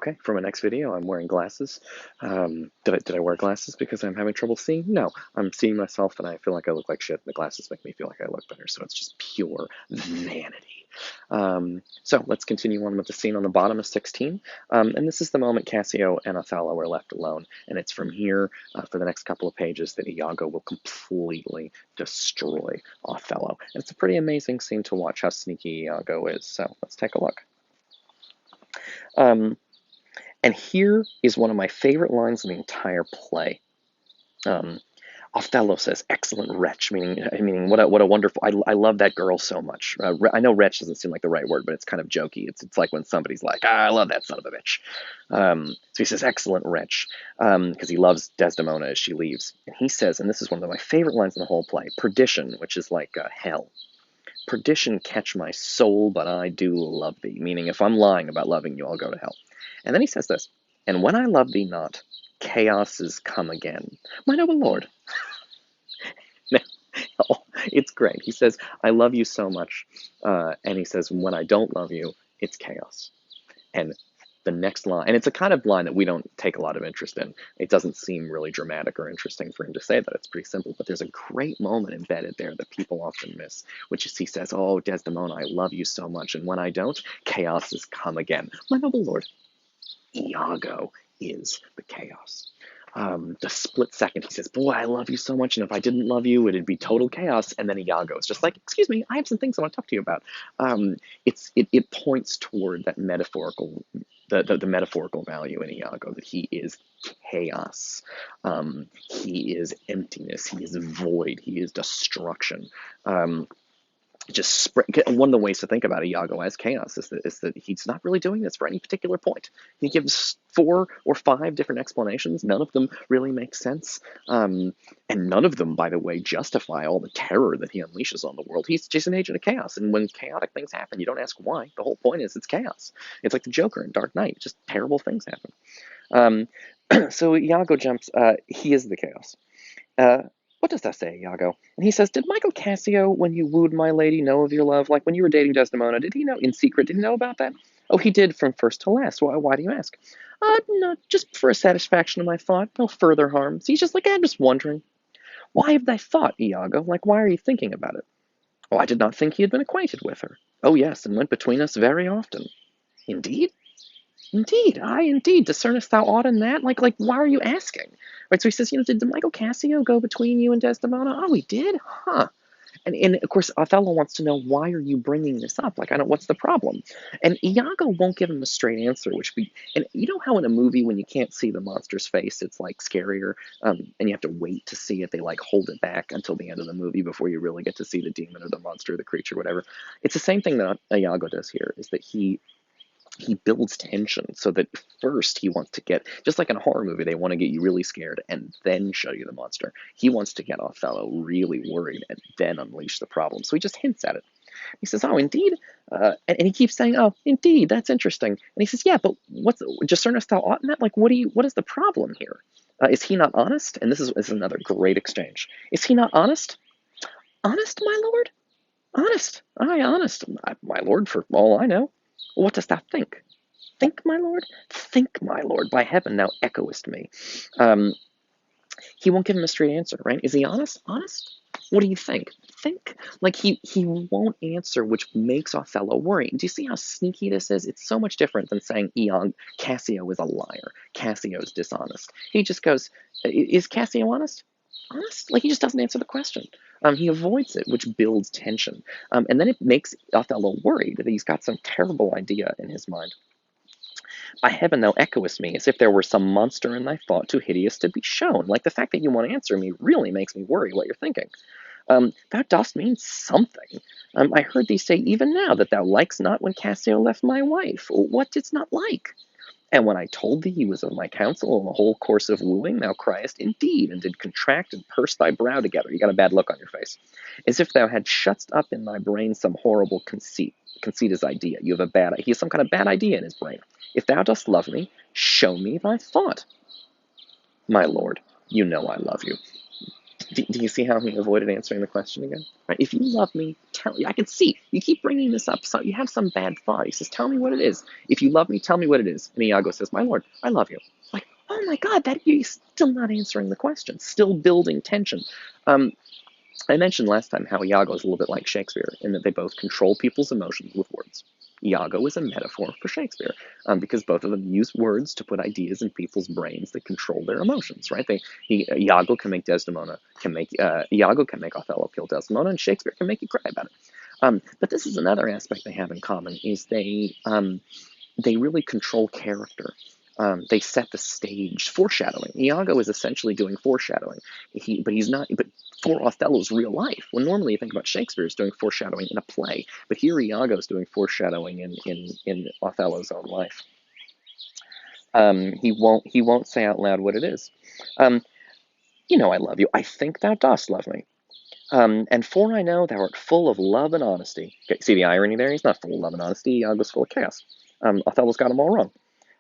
Okay, for my next video, I'm wearing glasses. Did I wear glasses because I'm having trouble seeing? No, I'm seeing myself and I feel like I look like shit. And the glasses make me feel like I look better, so it's just pure vanity. So let's continue on with the scene on the bottom of 16. And this is the moment Cassio and Othello are left alone. And it's from here, for the next couple of pages, that Iago will completely destroy Othello. And it's a pretty amazing scene to watch how sneaky Iago is. So let's take a look. And here is one of my favorite lines in the entire play. Othello says, "Excellent wretch," meaning what a wonderful. I love that girl so much. I know wretch doesn't seem like the right word, but it's kind of jokey. It's like when somebody's like, I love that son of a bitch. So he says, "Excellent wretch," because he loves Desdemona as she leaves. And he says, and this is one of my favorite lines in the whole play: "Perdition," which is like hell. "Perdition catch my soul, but I do love thee," meaning if I'm lying about loving you, I'll go to hell. And then he says this, "And when I love thee not, chaos is come again." My noble lord. It's great. He says, "I love you so much," and he says, "When I don't love you, it's chaos." And the next line, and it's a kind of line that we don't take a lot of interest in. It doesn't seem really dramatic or interesting for him to say that. It's pretty simple, but there's a great moment embedded there that people often miss, which is he says, "Oh, Desdemona, I love you so much, and when I don't, chaos has come again." My noble lord, Iago is the chaos. The split second he says, "Boy, I love you so much, and if I didn't love you, it'd be total chaos." And then Iago is just like, "Excuse me, I have some things I want to talk to you about." It points toward that metaphorical, the metaphorical value in Iago, that he is chaos, he is emptiness, he is void, he is destruction. One of the ways to think about Iago as chaos is that he's not really doing this for any particular point. He gives 4 or 5 different explanations. None of them really make sense, and none of them, by the way, justify all the terror that he unleashes on the world. He's just an agent of chaos, and when chaotic things happen, you don't ask why. The whole point is it's chaos. It's like the Joker in Dark Knight. Just terrible things happen. So Iago jumps. He is the chaos. What does that say, Iago? And he says, "Did Michael Cassio, when you wooed my lady, know of your love? Like when you were dating Desdemona, did he know in secret? Did he know about that?" "Oh, he did from first to last." Why do you ask?" No, just for a satisfaction of my thought. No further harm." So he's just like, "I'm just wondering." "Why have thy thought, Iago? Like, why are you thinking about it?" "Oh, I did not think he had been acquainted with her." "Oh, yes, and went between us very often." "Indeed?" "Indeed, I indeed. Discernest thou aught in that? Like, why are you asking?" Right, so he says, did Michael Cassio go between you and Desdemona?" "Oh, he did? Huh." And of course, Othello wants to know, why are you bringing this up? Like, I don't, what's the problem? And Iago won't give him a straight answer, and you know how in a movie, when you can't see the monster's face, it's like scarier, and you have to wait to see it. They like hold it back until the end of the movie before you really get to see the demon or the monster or the creature, whatever. It's the same thing that Iago does here, is that he builds tension so that first he wants to get, just like in a horror movie, they want to get you really scared and then show you the monster. He wants to get Othello really worried and then unleash the problem. So he just hints at it. He says, "Oh, indeed," and he keeps saying, "Oh, indeed, that's interesting." And he says, "Yeah, but what's discernest thou ought in that? Like, what is the problem here? Is he not honest?" And this is another great exchange. "Is he not honest?" "Honest, my lord? Honest? Aye, honest, my lord, for all I know." "What dost thou think?" "Think, my lord? Think, my lord, by heaven, thou echoest me." Um, he won't give him a straight answer, right? Is he honest? Honest? What do you think? Think. Like, he won't answer, which makes Othello worry. Do you see how sneaky this is? It's so much different than saying Cassio is a liar. Cassio is dishonest. He just goes, "Is Cassio honest?" Honest? Like, he just doesn't answer the question. He avoids it, which builds tension. And then it makes Othello worried that he's got some terrible idea in his mind. "By heaven, thou echoest me, as if there were some monster in thy thought too hideous to be shown." Like, the fact that you want to answer me really makes me worry what you're thinking. "Thou dost mean something. I heard thee say even now that thou likest not when Cassio left my wife. What didst not like? And when I told thee he was of my counsel in the whole course of wooing, thou criest, Indeed, and did contract and purse thy brow together." You got a bad look on your face. "As if thou had shut up in thy brain some horrible conceit." Conceit is idea. He has some kind of bad idea in his brain. "If thou dost love me, show me thy thought." My lord, you know I love you. Do you see how he avoided answering the question again? Right? If you love me, tell me. I can see you keep bringing this up. So you have some bad thought. He says, "Tell me what it is. If you love me, tell me what it is." And Iago says, "My lord, I love you." Like, oh my God, that you're still not answering the question, still building tension. Um, I mentioned last time how Iago is a little bit like Shakespeare in that they both control people's emotions with words. Iago is a metaphor for Shakespeare because both of them use words to put ideas in people's brains that control their emotions. Right? Iago can make Iago can make Othello kill Desdemona, and Shakespeare can make you cry about it. But this is another aspect they have in common: is they really control character. They set the stage. Foreshadowing. Iago is essentially doing foreshadowing. But he's not. But for Othello's real life, when normally you think about Shakespeare as doing foreshadowing in a play, but here Iago is doing foreshadowing in Othello's own life. He won't say out loud what it is. Um, I love you. I think thou dost love me. And for I know thou art full of love and honesty. Okay, see the irony there? He's not full of love and honesty. Iago's full of chaos. Othello's got them all wrong.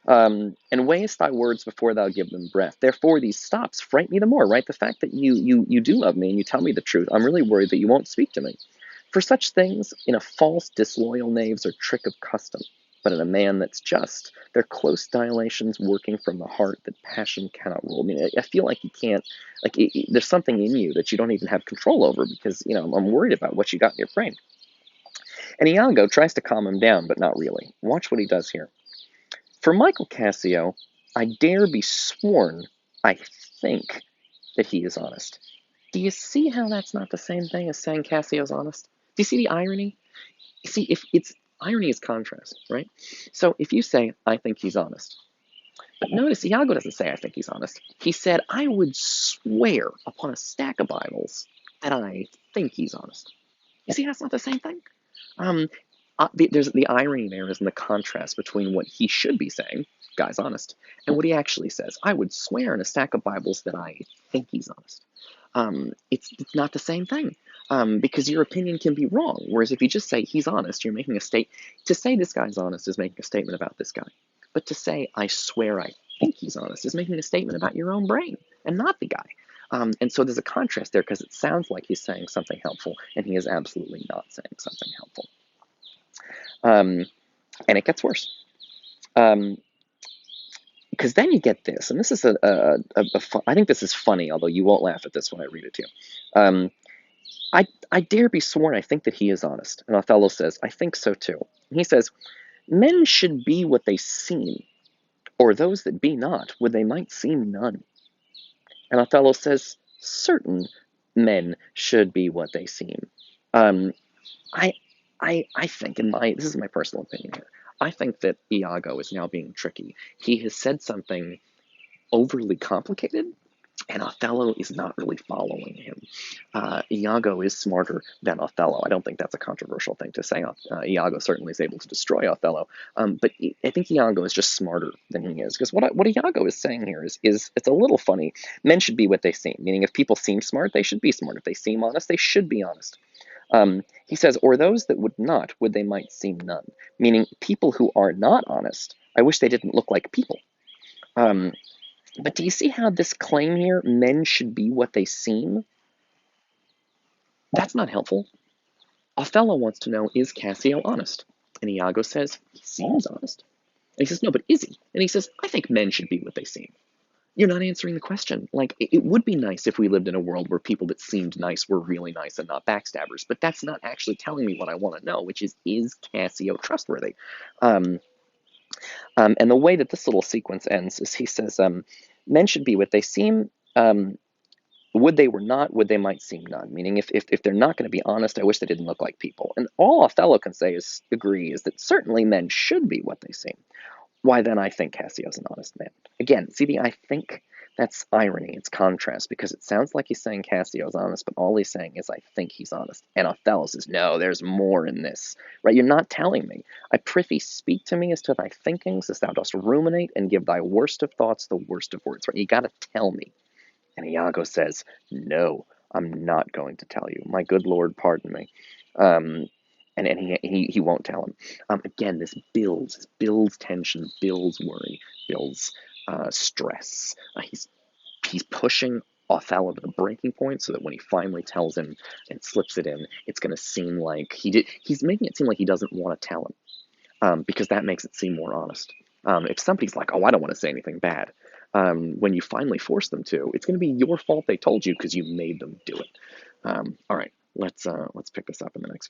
And weighest thy words before thou give them breath. Therefore, these stops fright me the more, right? The fact that you do love me and you tell me the truth, I'm really worried that you won't speak to me. For such things, in a false, disloyal knaves are trick of custom. But in a man that's just, they're close dilations working from the heart that passion cannot rule. I mean, I feel like you can't, there's something in you that you don't even have control over because, I'm worried about what you got in your brain. And Iago tries to calm him down, but not really. Watch what he does here. For Michael Cassio, I dare be sworn I think that he is honest. Do you see how that's not the same thing as saying Cassio's honest? Do you see the irony? You see, if it's irony is contrast, right? So if you say, I think he's honest, but notice Iago doesn't say, I think he's honest. He said, I would swear upon a stack of Bibles that I think he's honest. You see, that's not the same thing. Um, there's the irony there is in the contrast between what he should be saying, guy's honest, and what he actually says. I would swear in a stack of Bibles that I think he's honest. It's not the same thing because your opinion can be wrong. Whereas if you just say he's honest, you're making a state. To say this guy's honest is making a statement about this guy, but to say I swear I think he's honest is making a statement about your own brain and not the guy. And so there's a contrast there because it sounds like he's saying something helpful, and he is absolutely not saying something helpful. And it gets worse. Because then you get this, and this is I think this is funny, although you won't laugh at this when I read it to you. I dare be sworn I think that he is honest. And Othello says, I think so too. And he says, men should be what they seem, or those that be not, would they might seem none. And Othello says, certain men should be what they seem. I think, this is my personal opinion here, I think that Iago is now being tricky. He has said something overly complicated, and Othello is not really following him. Iago is smarter than Othello. I don't think that's a controversial thing to say. Iago certainly is able to destroy Othello, but I think Iago is just smarter than he is. Because what Iago is saying here is it's a little funny. Men should be what they seem, meaning if people seem smart, they should be smart. If they seem honest, they should be honest. He says, or those that would not, would they might seem none, meaning people who are not honest, I wish they didn't look like people. But do you see how this claim here, men should be what they seem? That's not helpful. Othello wants to know, is Cassio honest? And Iago says, he seems honest. And he says, no, but is he? And he says, I think men should be what they seem. You're not answering the question. Like, it would be nice if we lived in a world where people that seemed nice were really nice and not backstabbers, but that's not actually telling me what I want to know, which is Cassio trustworthy? And the way that this little sequence ends is he says, men should be what they seem, would they were not, would they might seem none, meaning if they're not going to be honest, I wish they didn't look like people. And all Othello can say is agree is that certainly men should be what they seem. Why then I think Cassio's an honest man. Again, see the I think? That's irony, it's contrast, because it sounds like he's saying Cassio's honest, but all he's saying is I think he's honest. And Othello says, no, there's more in this. Right? You're not telling me. I prithee speak to me as to thy thinkings, as thou dost ruminate, and give thy worst of thoughts the worst of words. Right? You gotta tell me. And Iago says, no, I'm not going to tell you. My good Lord, pardon me. And he won't tell him. Again, this builds tension, builds worry, builds stress. He's pushing Othello to the breaking point, so that when he finally tells him and slips it in, it's going to seem like he's making it seem like he doesn't want to tell him, because that makes it seem more honest. If somebody's like, oh, I don't want to say anything bad, when you finally force them to, it's going to be your fault they told you because you made them do it. All right, let's pick this up in the next